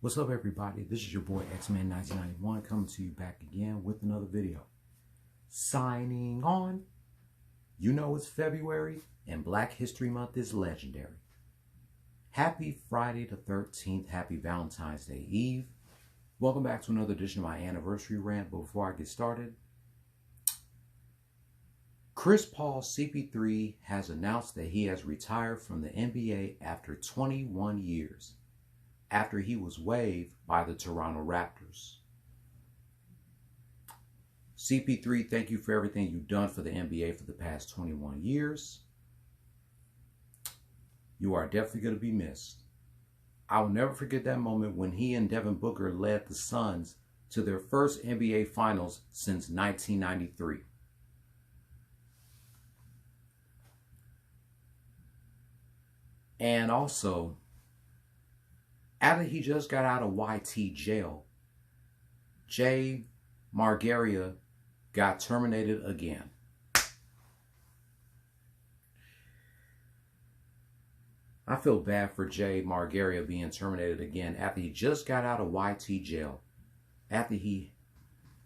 What's up, everybody? This is your boy X-Man 1991 coming to you back again with another video. Signing on. You know it's February and Black History Month is legendary. Happy Friday the 13th. Happy Valentine's Day Eve. Welcome back to another edition of my anniversary rant. But before I get started, Chris Paul CP3 has announced that he has retired from the NBA after 21 years. After he was waived by the Toronto Raptors. CP3, thank you for everything you've done for the NBA for the past 21 years. You are definitely going to be missed. I will never forget that moment when he and Devin Booker led the Suns to their first NBA Finals since 1993. And also, after he just got out of YT jail, Jay Margaria got terminated again. I feel bad for Jay Margaria being terminated again after he just got out of YT jail. After he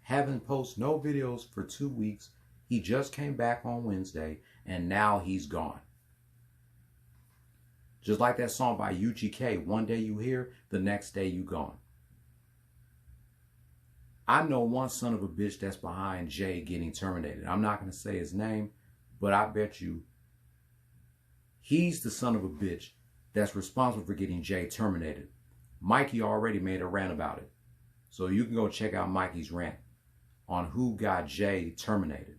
haven't posted no videos for 2 weeks, he just came back on Wednesday and now he's gone. Just like that song by UGK, one day you here, the next day you gone. I know one son of a bitch that's behind Jay getting terminated. I'm not going to say his name, but I bet you he's the son of a bitch that's responsible for getting Jay terminated. Mikey already made a rant about it. So you can go check out Mikey's rant on who got Jay terminated.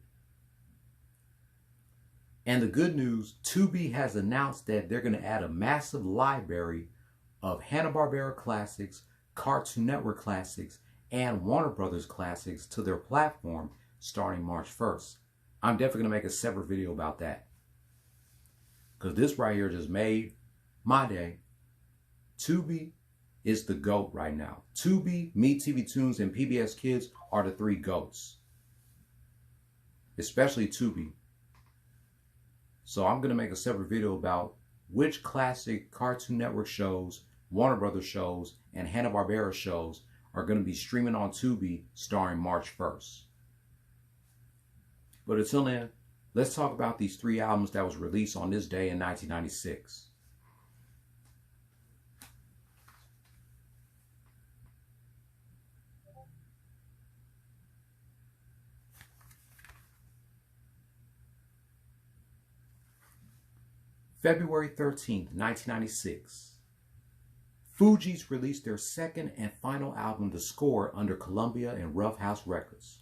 And the good news, Tubi has announced that they're going to add a massive library of Hanna-Barbera classics, Cartoon Network classics, and Warner Brothers classics to their platform starting March 1st. I'm definitely going to make a separate video about that. Because this right here just made my day. Tubi is the GOAT right now. Tubi, MeTV Tunes, and PBS Kids are the three GOATs. Especially Tubi. So I'm going to make a separate video about which classic Cartoon Network shows, Warner Brothers shows, and Hanna-Barbera shows are going to be streaming on Tubi starting March 1st. But until then, let's talk about these 3 albums that was released on this day in 1996. February 13th, 1996. Fugees released their second and final album, The Score, under Columbia and Rough House Records.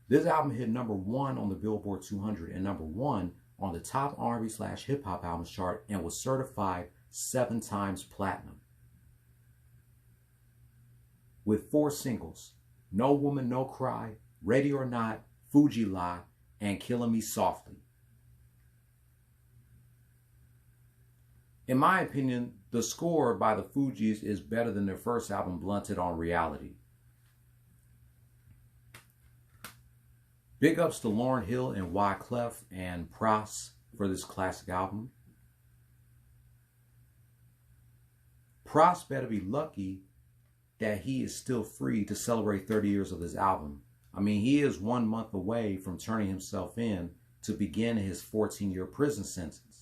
This album hit #1 on the Billboard 200 and #1 on the top R&B/hip-hop albums chart and was certified 7 times platinum. With 4 singles, No Woman, No Cry, Ready or Not, Fuji La, and Killing Me Softly. In my opinion, The Score by the Fugees is better than their first album, Blunted on Reality. Big ups to Lauryn Hill and Wyclef and Pras for this classic album. Pras better be lucky that he is still free to celebrate 30 years of this album. I mean, he is 1 month away from turning himself in to begin his 14-year prison sentence.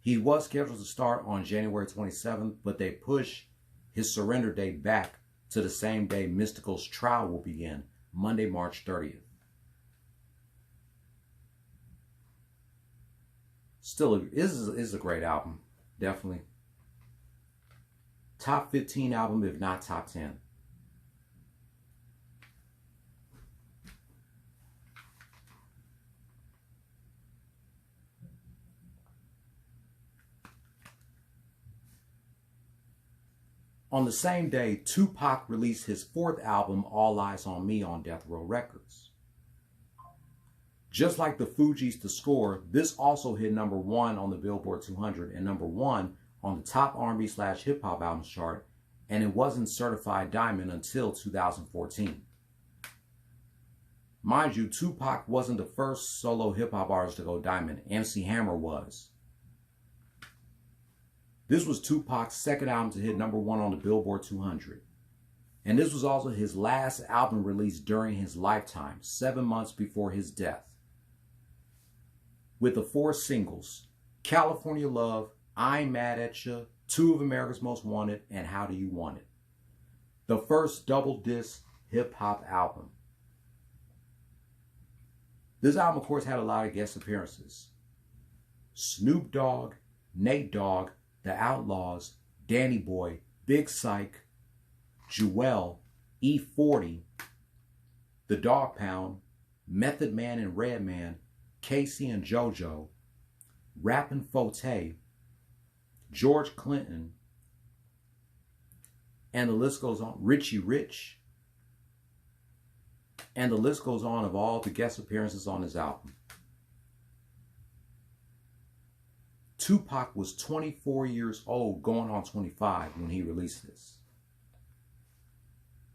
He was scheduled to start on January 27th, but they pushed his surrender date back to the same day Mystikal's trial will begin, Monday, March 30th. Still, this is a great album, definitely. Top 15 album, if not top 10. On the same day, Tupac released his 4th album, All Eyez On Me, on Death Row Records. Just like the Fugees' The Score, this also hit #1 on the Billboard 200 and #1 on the top R&B/hip-hop albums chart, and it wasn't certified diamond until 2014. Mind you, Tupac wasn't the first solo hip-hop artist to go diamond. MC Hammer was. This was Tupac's second album to hit #1 on the Billboard 200. And this was also his last album released during his lifetime, 7 months before his death. With the 4 singles, California Love, I Ain't Mad at Ya, 2 of America's Most Wanted, and How Do You Want It. The first double disc hip-hop album. This album, of course, had a lot of guest appearances. Snoop Dogg, Nate Dogg, The Outlaws, Danny Boy, Big Syke, Jewel, E40, The Dog Pound, Method Man and Redman, Casey and JoJo, Rappin' Forte, George Clinton, and the list goes on. Richie Rich, and the list goes on of all the guest appearances on his album. Tupac was 24 years old, going on 25 when he released this.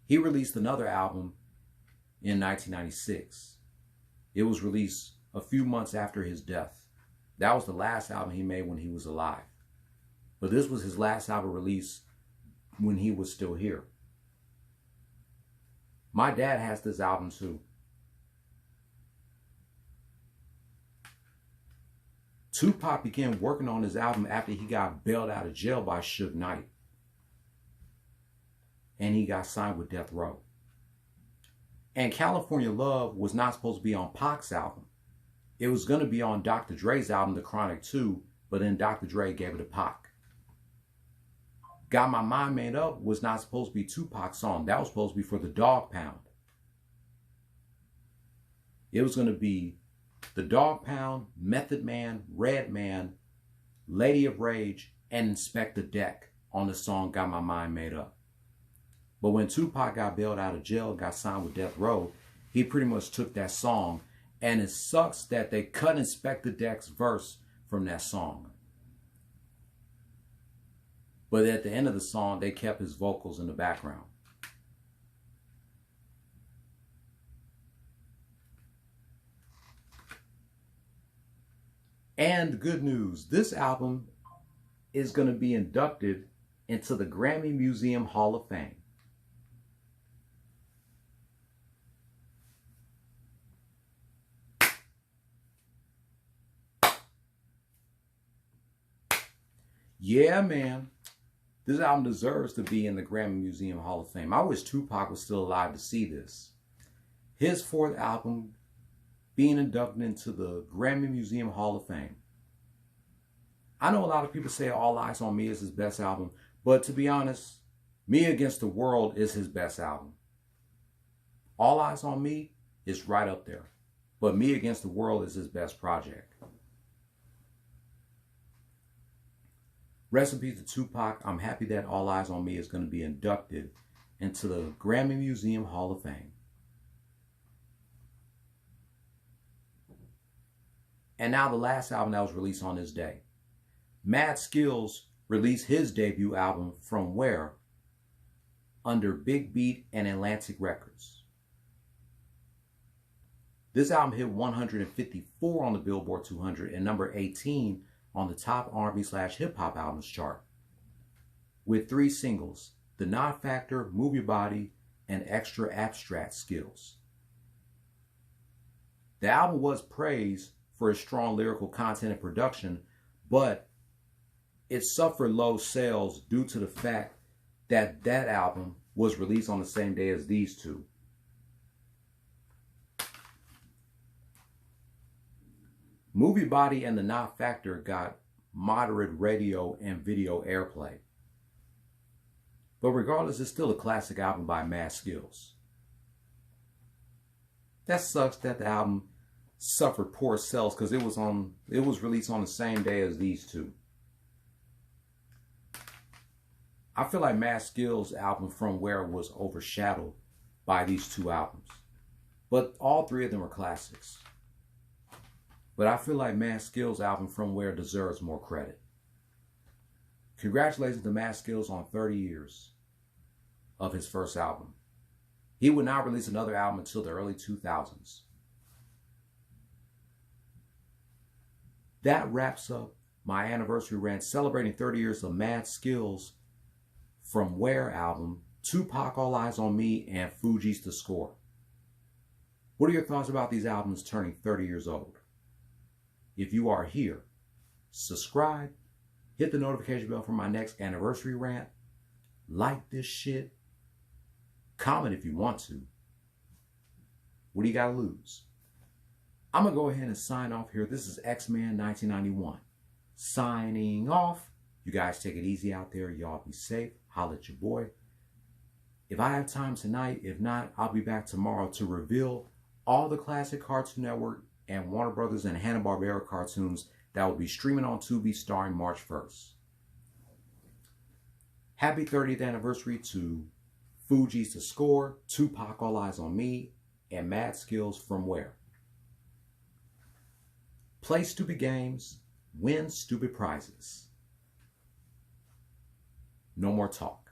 He released another album in 1996. It was released a few months after his death. That was the last album he made when he was alive. But this was his last album released when he was still here. My dad has this album too. Tupac began working on his album after he got bailed out of jail by Suge Knight. And he got signed with Death Row. And California Love was not supposed to be on Pac's album. It was going to be on Dr. Dre's album, The Chronic 2, but then Dr. Dre gave it to Pac. Got My Mind Made Up was not supposed to be Tupac's song. That was supposed to be for The Dog Pound. It was going to be The Dog Pound, Method Man, Redman, Lady of Rage, and Inspector Deck on the song Got My Mind Made Up. But when Tupac got bailed out of jail and got signed with Death Row, he pretty much took that song, and it sucks that they cut Inspector Deck's verse from that song. But at the end of the song, they kept his vocals in the background. And good news, this album is going to be inducted into the Grammy Museum Hall of Fame. Yeah, man. This album deserves to be in the Grammy Museum Hall of Fame. I wish Tupac was still alive to see this. His 4th album being inducted into the Grammy Museum Hall of Fame. I know a lot of people say All Eyez On Me is his best album, but to be honest, Me Against the World is his best album. All Eyez On Me is right up there, but Me Against the World is his best project. Rest in peace to Tupac. I'm happy that All Eyez On Me is going to be inducted into the Grammy Museum Hall of Fame. And now the last album that was released on this day. Mad Skillz released his debut album, From Where, under Big Beat and Atlantic Records. This album hit 154 on the Billboard 200 and number 18 on the top R&B/hip-hop albums chart, with 3 singles, The Nod Factor, Move Your Body, and Extra Abstract Skills. The album was praised for its strong lyrical content and production, but it suffered low sales due to the fact that that album was released on the same day as these two. Movie Body and The Knot Factor got moderate radio and video airplay. But regardless, it's still a classic album by Mad Skillz. That sucks that the album suffered poor sales because it was released on the same day as these two. I feel like Mad Skillz' album From Where was overshadowed by these two albums. But all 3 of them are classics. But I feel like Mad Skillz' album From Where deserves more credit. Congratulations to Mad Skillz on 30 years of his first album. He would not release another album until the early 2000s. That wraps up my anniversary rant celebrating 30 years of Mad Skillz from Where album, Tupac, All Eyez On Me, and Fugees, The Score. What are your thoughts about these albums turning 30 years old? If you are here, subscribe, hit the notification bell for my next anniversary rant, like this shit, comment if you want to. What do you got to lose? I'm going to go ahead and sign off here. This is X-Man 1991. Signing off. You guys take it easy out there. Y'all be safe. Holla at your boy. If I have time tonight, if not, I'll be back tomorrow to reveal all the classic Cartoon Network and Warner Brothers and Hanna-Barbera cartoons that will be streaming on Tubi starting March 1st. Happy 30th anniversary to Fugees, The Score, Tupac, All Eyez On Me, and Mad Skillz from Where. Play stupid games, win stupid prizes. No more talk.